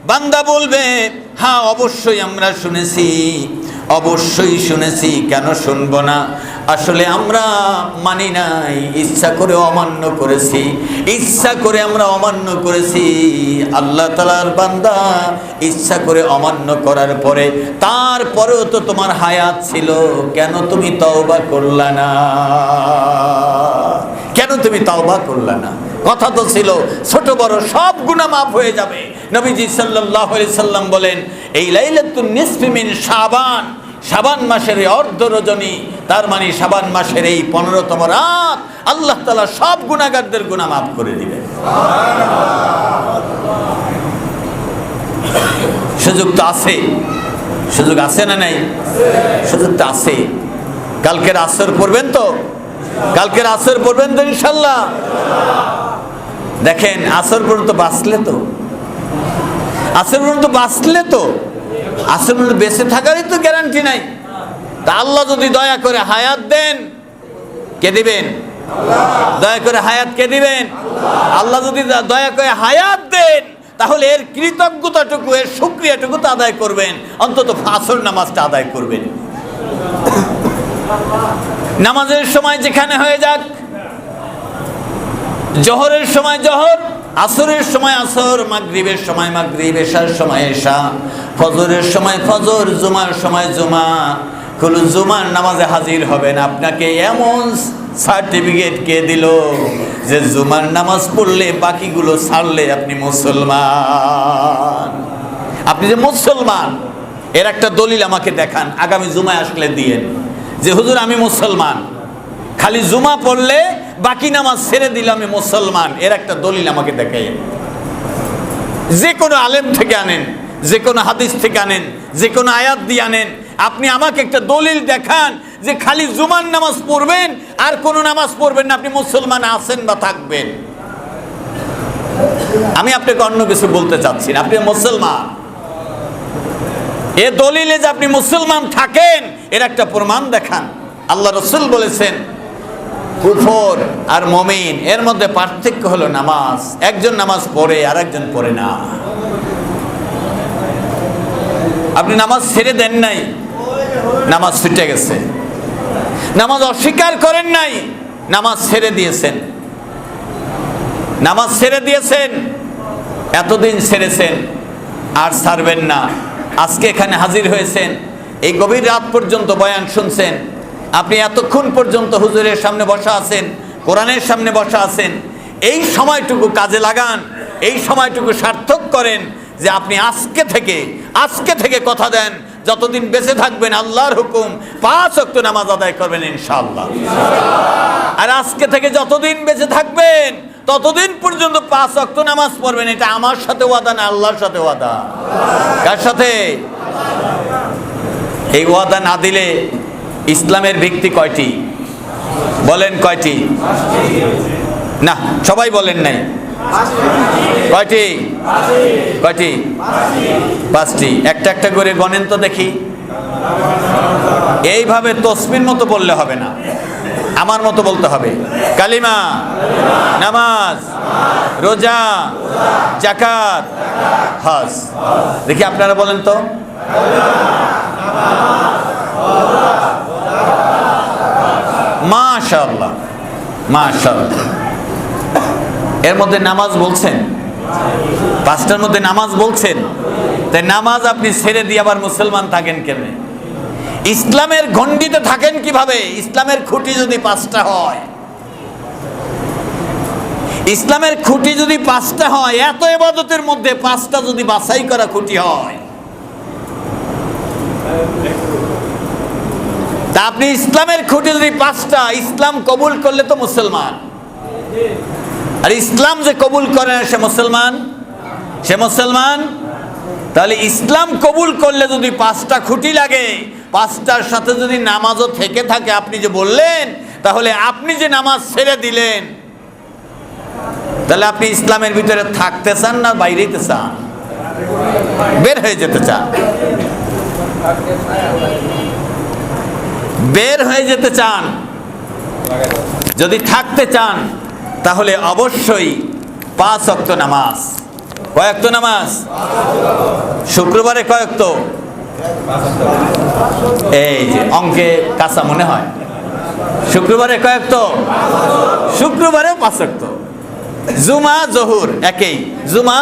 বান্দা বলবে, হ্যাঁ অবশ্যই আমরা শুনেছি, অবশ্যই শুনেছি, কেন শুনবো না? আসলে আমরা মানি নাই, ইচ্ছা করে অমান্য করেছি, ইচ্ছা করে আমরা অমান্য করেছি। আল্লাহ তাআলার বান্দা, ইচ্ছা করে অমান্য করার পরে তারপরেও তো তোমার হায়াত ছিল, কেন তুমি তওবা করলা না? কেন তুমি তওবা করলা না? কথা তো ছিল ছোট বড় সব গুনাহ মাফ হয়ে যাবে। নবীজি সাল্লাল্লাহু আলাইহি সাল্লাম বলেন, এই লাইলাতুন নিসফি মিন শাবান, শাবান মাসের অর্ধ রজনী, তার মানে শাবান মাসের এই 15তম রাত আল্লাহ তাআলা সব গুনাহগারদের গুনাহ মাফ করে দিবেন। সুযোগ তো আছে, সুযোগ আছে না নাই? সুযোগ তো আছে। কালকের আসর পড়বেন তো? কালকের আসর পড়বেন তো ইনশাআল্লাহ? দেখেন আসর পর্যন্ত বাঁচলে তো, আসর পর্যন্ত বাঁচলে তো, আসর পর্যন্ত বেঁচে থাকারই তো গ্যারান্টি নাই। তা আল্লাহ যদি দয়া করে হায়াত দেন, কে দিবেন? দয়া করে হায়াত কে দিবেন? আল্লাহ যদি দয়া করে হায়াত দেন, তাহলে এর কৃতজ্ঞতাটুকু, এর শুকরিয়াটুকু তো আদায় করবেন, অন্তত আসর নামাজটা আদায় করবেন। নামাজের সময় যেখানে হয়ে যাক, জোহরের সময় জোহর, আসরের সময় আসর, মাগরিবের সময় মাগরিব, এশার সময় এশা, ফজরের সময় ফজর, জুমার সময় জুমা, কোন জুমার নামাজে হাজির হবেন, আপনাকে এমন সার্টিফিকেট কে দিল যে জুমার নামাজ পড়লে বাকিগুলো ছাড়লে আপনি মুসলমান। আপনি যে মুসলমান এর একটা দলিল আমাকে দেখান, আগামী জুমায় আসলে দিয়েন যে হুজুর আমি মুসলমান, খালি জুমা পড়লে বাকি নামাজ ছেড়ে দিলে আমি মুসলমান, এর একটা দলিল আমাকে দেখাইন। যে কোনো আলেম থেকে আনেন, যে কোনো হাদিস থেকে আনেন, যে কোনো আয়াত দিয়ে আনেন, আপনি আমাকে একটা দলিল দেখান যে খালি জুমার নামাজ পড়বেন আর কোনো নামাজ পড়বেন না, আপনি মুসলমান আছেন বা থাকবেন। আমি আপনাকে অন্য কিছু বলতে চাচ্ছি না, আপনি মুসলমান। এ দলিলে যে আপনি মুসলমান থাকেন এর একটা প্রমাণ দেখান। আল্লাহ রাসূল বলেছেন, কুফর আর মুমিন এর মধ্যে পার্থক্য হলো নামাজ। একজন নামাজ পড়ে আর একজন পড়ে না। আপনি নামাজ ছেড়ে দেন নাই, নামাজ ছুটে গেছে। নামাজ অস্বীকার করেন নাই, নামাজ ছেড়ে দিয়েছেন। নামাজ ছেড়ে দিয়েছেন, এতদিন ছেড়েছেন আর ছাড়বেন না। আজকে এখানে হাজির হয়েছেন, এই গভীর রাত পর্যন্ত বয়ান শুনছেন, আপনি এতক্ষণ পর্যন্ত হুজুরের সামনে বসা আছেন, কোরআনের সামনে বসা আছেন। এই সময়টুকু কাজে লাগান, এই সময়টুকু সার্থক করেন যে আপনি আজকে থেকে কথা দেন, যতদিন বেঁচে থাকবেন আল্লাহর হুকুম 5 ওয়াক্ত নামাজ আদায় করবেন ইনশাআল্লাহ। আর আজকে থেকে যতদিন বেঁচে থাকবেন ততদিন পর্যন্ত 5 ওয়াক্ত নামাজ পড়বেন। এটা আমার সাথে ওয়াদা না, আল্লাহর সাথে ওয়াদা। কার সাথে? এই ওয়াদা না দিলে ইসলামের ভিত্তি কয়টি? বলেন কয়টি? না সবাই বলেন নাই। কয়টি? কয়টি? 5টি। একটা একটা করে গণেন তো দেখি। এইভাবে তসবির মতো বললে হবে না, আমার মতো বলতে হবে। কালিমা, নামাজ, রোজা, যাকাত, হজ। দেখি আপনারা বলেন তো। মাশাআল্লাহ, মাশাআল্লাহ। এর মধ্যে নামাজ বলছেন, 5টার মধ্যে নামাজ বলছেন। তাই নামাজ আপনি ছেড়ে দিয়ে আবার মুসলমান থাকেন কেমনে? ইসলামের গণ্ডিতে থাকেন কিভাবে? ইসলামের খুঁটি যদি 5টা হয়, ইসলামের খুঁটি যদি 5টা হয়, এত ইবাদতের মধ্যে 5টা যদি বাছাই করা খুঁটি হয়, তা আপনি ইসলামের খুঁটি যদি 5টা, ইসলাম কবুল করলে তো মুসলমান। আর ইসলাম যে কবুল করে না সে মুসলমান, সে মুসলমান। তাহলে ইসলাম কবুল করলে যদি 5টা খুঁটি লাগে, 5টার সাথে যদি নামাজও থেকে থাকে, আপনি যে বললেন, তাহলে আপনি যে নামাজ ছেড়ে দিলেন, তাহলে আপনি ইসলামের ভিতরে থাকতে চান না বাইরে যেতে চান? বের হয়ে যেতে চান? বের হয়ে যেতে চান। যদি থাকতে চান তাহলে অবশ্যই 5 ওয়াক্ত নামাজ। কয়েকত নামাজ? শুক্রবারে কয়েকত? এই যে অঙ্কে কাঁচা মনে হয়। শুক্রবারে কয়েকত? শুক্রবারে 5 ওয়াক্ত। জুমা জোহর একই। জুমা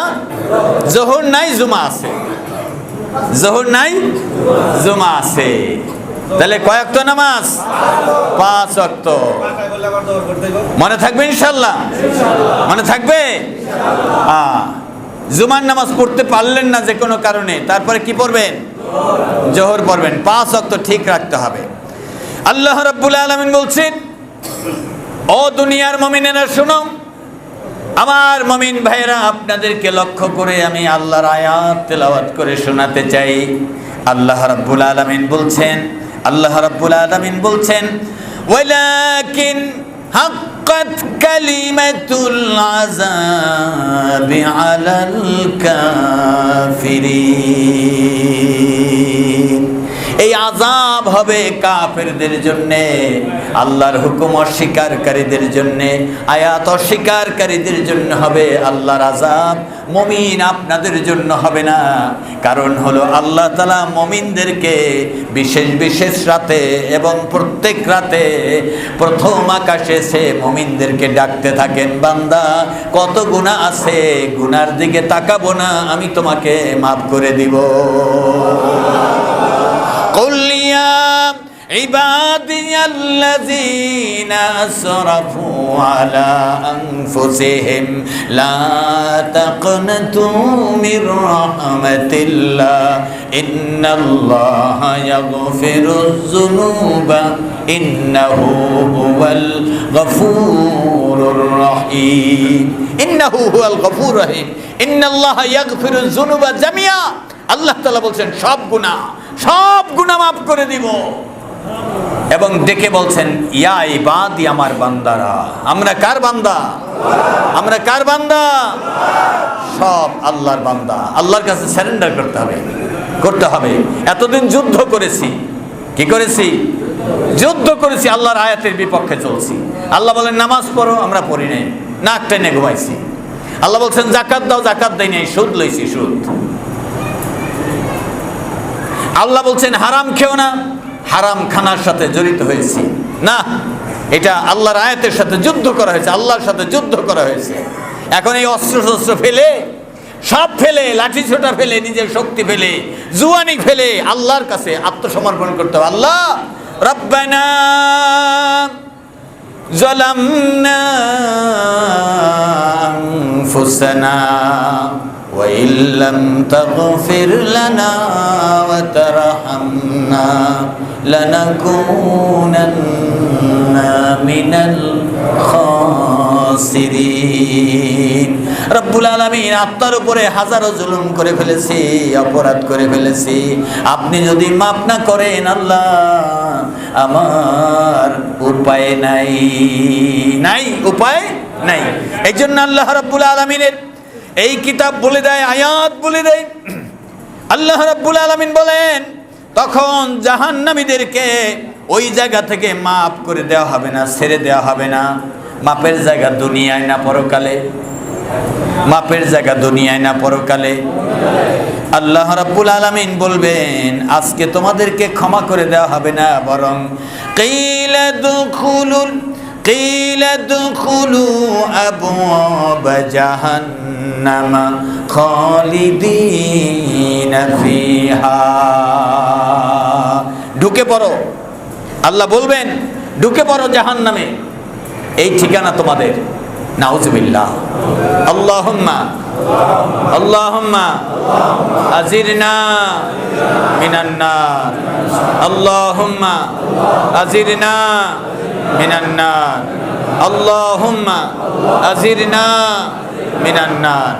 জোহর নাই, জুমা আছে। জোহর নাই, জুমা আছে। তাহলে কয়েকত নামাজ? 5 ওয়াক্ত। মনে থাকবে ইনশাল্লাহ? মনে থাকবে? জুমার নামাজ পড়তে পারলেন না যে কোনো কারণে, তারপরে কি পড়বেন? জোহর পড়বেন। 5 ওয়াক্ত ঠিক রাখতে হবে। আল্লাহ রাব্বুল আলামিন বলছেন, ও দুনিয়ার মুমিনেরা শুনো, আমার মুমিন ভাইরা, আপনাদেরকে লক্ষ্য করে আমি আল্লাহর আয়াত তেলাওয়াত করে শোনাতে চাই। আল্লাহ রাব্বুল আলামিন বলছেন, ওয়ালাকিন হাক্কাত কালিমাতুল আযাবি আলাল কাফিরিন। এই আযাব হবে কাফেরদের জন্য, আল্লাহর হুকুম অস্বীকারীদের জন্য, আয়াত অস্বীকারীদের জন্য হবে আল্লাহর আযাব। মুমিন আপনাদের জন্য হবে না। কারণ হলো আল্লাহ তাআলা মুমিনদেরকে বিশেষ বিশেষ রাতে এবং প্রত্যেক রাতে প্রথম আকাশে সে মুমিনদেরকে ডাকতে থাকেন, বান্দা কত গুনাহ আছে, গুনার দিকে তাকাবো না, আমি তোমাকে মাফ করে দিব। قل يا عبادي الذين أسرفوا على أنفسهم لا تقنطوا من رحمة الله إن الله يغفر الذنوب إنه هو الغفور الرحيم إنه هو الغفور الرحيم إن الله يغفر الذنوب جميعا। আল্লাহ তাআলা বলছেন সব গুনাহ মাফ করে দিব। এবং ডেকে বলছেন, ইয়া ইবাদি, আমার বান্দারা। আমরা কার বান্দা? আমরা কার বান্দা? সব আল্লাহর বান্দা। আল্লাহর কাছে সারেন্ডার করতে হবে। এতদিন যুদ্ধ করেছি, কি করেছি? যুদ্ধ করেছি, আল্লাহর আয়াতের বিপক্ষে চলছি। আল্লাহ বলেন নামাজ পড়ো, আমরা পড়ি নাই, নাক টেনে ঘুমাইছি। আল্লাহ বলছেন যাকাত দাও, যাকাত দেই নাই, সুদ লইছি, সুদ। আল্লাহ বলছেন হারাম খেও না, হারাম খানার সাথে জড়িত হয়েছি না। এটা আল্লাহর আয়াতের সাথে যুদ্ধ করা হয়েছে, আল্লাহর সাথে যুদ্ধ করা হয়েছে। এখন এই অস্ত্র ফেলে, সব ফেলে, লাঠি ছোটা ফেলে, নিজের শক্তি ফেলে, জুয়ানি ফেলে আল্লাহর কাছে আত্মসমর্পণ করতে হবে। আল্লাহ রব্বানা যালামনা আনফুসানা وإن لم تغفر لنا وترحمنا لنكونن من الخاسرين। রব্বুল আলামিন, আত্মার উপরে হাজারো জুলুম করে ফেলেছি, অপরাধ করে ফেলেছি। আপনি যদি মাফ না করেন আল্লাহ, আমার উপায় নাই, উপায় নাই। এই জন্য আল্লাহ রব্বুল আলামিনের এই কিতাব বলে দেয়, আয়াত বলে দেয়। আল্লাহ রাব্বুল আলামিন বলেন, তখন জাহান্নামীদেরকে ওই জায়গা থেকে মাফ করে দেওয়া হবে না, ছেড়ে দেওয়া হবে না। মাপের জায়গা দুনিয়ায় না পরকালে? মাপের জায়গা দুনিয়ায় না পরকালে? আল্লাহ রাব্বুল আলামিন বলবেন, আজকে তোমাদেরকে ক্ষমা করে দেওয়া হবে না, বরং কিলা দুখুলু আবওয়াব জাহান্নাম খালিদিনা ফিহা। ঢুকে পড়ো, আল্লাহ বলবেন ঢুকে পড়ো জাহান্নামে, এই ঠিকানা তোমাদের। নাউজুবিল্লাহ। আল্লাহুম্মা আজিরনা মিনান নার, আল্লাহুম্মা আজিরনা মিনান নার, আল্লাহুম্মা আজিরনা মিনান নার।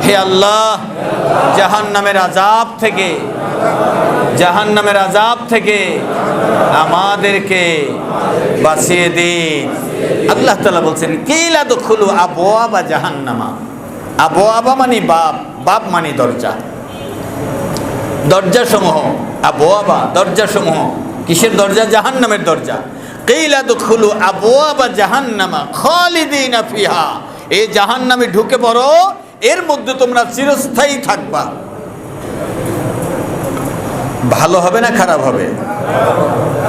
হে আল্লাহ, জাহান্নামের আযাব থেকে আমাদেরকে বাঁচিয়ে দিন। আল্লাহ তাআলা বলছেন, কিলা দুখুলু আবওয়াবা জাহান্নামা। আবওয়াবা মানে বাব মানে দরজাসমূহ। আবওয়াবা দরজাসমূহ। কিসের দরজা? জাহান্নামের দরজা। কিলা দুখুলু আবওয়াবা জাহান্নামা খালিদিনা ফিহা। এই জাহান্নামে ঢুকে পড়ো, এর মধ্যে তোমরা চিরস্থায়ী থাকবা। ভালো হবে না খারাপ হবে?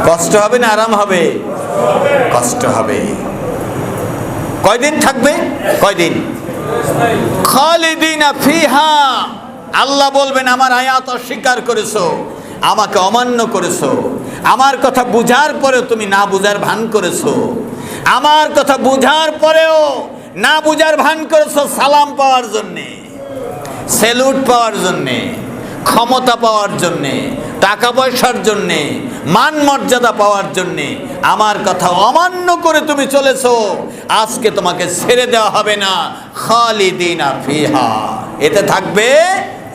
কষ্ট হবে না আরাম হবে? কষ্ট হবে। কয়দিন থাকবে? কয়দিন? খালিদিনা ফিহা। আল্লাহ বলবেন আমার আয়াত অস্বীকার করেছো, আমাকে অমান্য করেছো, আমার কথা বুঝার পরেও তুমি না বুঝার ভান করেছো, আমার কথা বুঝার পরেও না বুঝার ভান করেছো সালাম পাওয়ার জন্যে, স্যালুট পাওয়ার জন্যে, ক্ষমতা পাওয়ার জন্যে, টাকা পয়সার জন্যে, মান মর্যাদা পাওয়ার জন্যে আমার কথা অমান্য করে তুমি চলেছো। আজকে তোমাকে ছেড়ে দেওয়া হবে না। খালিদিনা ফিহা, এতে থাকবে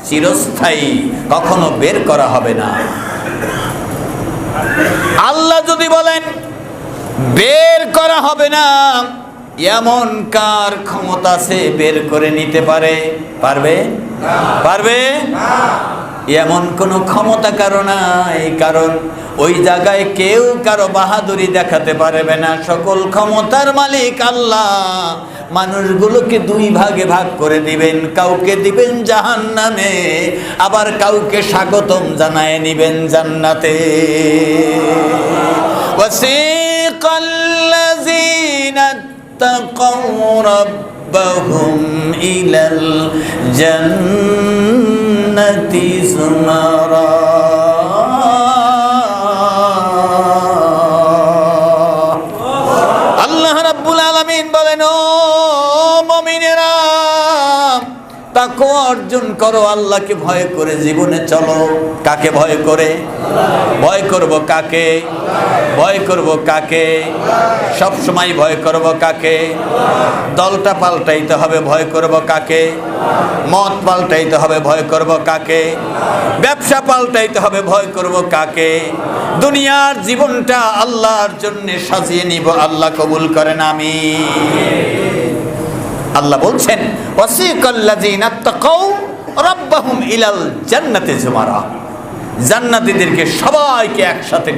চিরস্থায়ী, কখনো বের করা হবে না। আল্লাহ যদি বলেন বের করা হবে না, এমন কার ক্ষমতা আছে বের করে নিতে পারে? পারবে? পারবে? এমন কোন ক্ষমতা কারো নাই, কারণ ওই জায়গায় কেউ কারো বাহাদুরি দেখাতে পারবে না। সকল ক্ষমতার মালিক আল্লাহ। মানুষগুলোকে দুই ভাগে ভাগ করে দিবেন, কাউকে দিবেন জাহান্নামে, আবার কাউকে স্বাগতম জানায় নিবেন জান্নাতে। ওয়াসিকাল্লাযীনা তাকাউ রাব্বাহুম ইলাল জান্নাতি যুমারা। আল্লাহ রাব্বুল আলামিন বলেন, ও মুমিনেরা, তাকওয়া অর্জন করো, আল্লাহকে ভয় করে জীবনে চলো। কাকে ভয় করে? ভয় করব কাকে? ভয় করব কাকে? সব সময় ভয় করব কাকে? দলটা পাল্টাইতে হবে, ভয় করব কাকে? মত পাল্টাইতে হবে, ভয় করব কাকে? ব্যবসা পাল্টাইতে হবে, ভয় করব কাকে? দুনিয়ার জীবনটা আল্লাহর জন্য সাজিয়ে নিব, আল্লাহ কবুল করেন আমিন। আল্লাহ বলছেন ওয়াসিকাল্লাযীনা তাকাউ রাব্বাহুম ইলাল জান্নাতি যুমারা। জান্নাতীদেরকে সবাইকে একসাথে